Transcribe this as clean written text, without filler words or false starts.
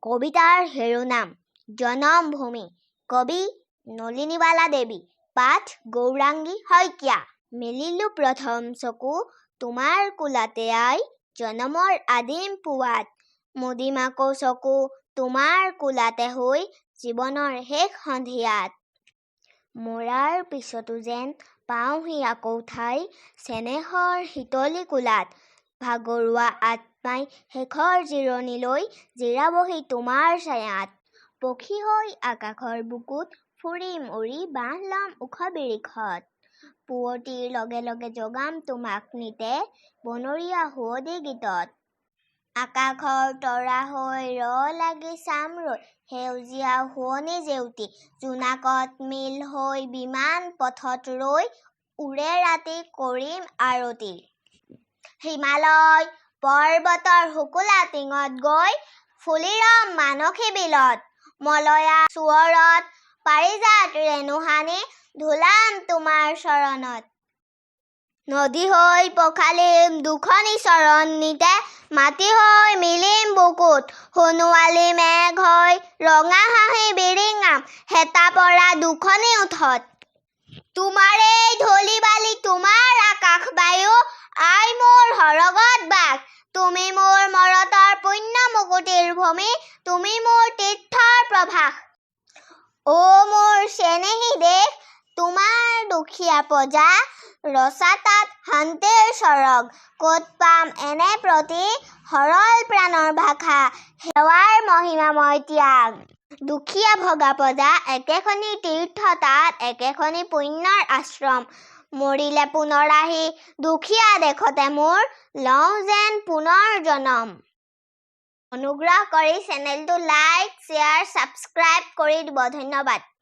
কবিতাৰ শিৰোনাম জনমভূমি কবি নলিনীবালা দেৱী পাঠ গৌৰাংগী শইকীয়া মেলিলো প্ৰথম চকু তোমাৰ কোলাতে আই জনমৰ আদিম পুৱাত মুদিমাকৌ চকু তোমাৰ কোলাতে হৈ জীৱনৰ শেষ সন্ধিয়াত মৰাৰ পিছতো যেন পাওঁহি আকৌ ঠাই চেনেহৰ শীতলী কোলাত ভাগৰুৱা আত্মাই শেষৰ জিৰণিলৈ জিৰাবহি তোমাৰ ছায়াত পক্ষী হৈ আকাশৰ বুকুত ফুৰিম উৰি বাঁহ লম ওখ বিৰিখত পুৱতিৰ লগে লগে জগাম তোমাক নিতে বনৰীয়া সুৱদী গীতত আকাশৰ তৰা হৈ লাগি চাম ৰৈ সেউজীয়া শুৱনি জেউতি জোনাকত মিল হৈ বিমান পথত ৰৈ উৰে ৰাতি কৰিম আৰতি হিমালয় পৰ্বতৰ শুকুলা টিঙত গৈ ফুলিৰম মানসী বিলত মলয়া সুৱৰত পাৰিজাত ৰেণুহানি ধুলাম তোমাৰ চৰণত নদী হৈ পখালিম দুখনি চৰণ নিতে মাটি হৈ মিলিম বুকুত সোণোৱালী মেঘ হৈ ৰঙা হাঁহি বিৰিঙাম হেতা পৰা দুখনি উঠত তোমাৰেই ধূলি বালি তোমাৰ আকাশ বায়ু আই মোৰ সৰগত বাস তুমি মোৰ মৰতৰ পুণ্য মুকুতিৰ ভূমি তুমি মোৰ তীৰ্থৰ প্ৰভাস অ' মোৰ চেনেহী দেশ তোমাৰ দুখীয়া প্ৰজা ৰচা তাত শান্তিৰ স্বৰগ ক'ত পাম এনে প্ৰতি সৰল প্ৰাণৰ ভাষা সেৱাৰ মহিমাময় ত্যাগ দুখীয়া ভগা প্ৰজা একেখনি তীৰ্থ তাত একেখনি পুণ্যৰ আশ্ৰম মৰিলে পুনৰ আহি দুখীয়া দেশতে মোৰ লওঁ যেন পুনৰ জনম অনুগ্ৰহ কৰি চেনেলটো লাইক শ্বেয়াৰ ছাবস্ক্ৰাইব কৰি দিব ধন্যবাদ।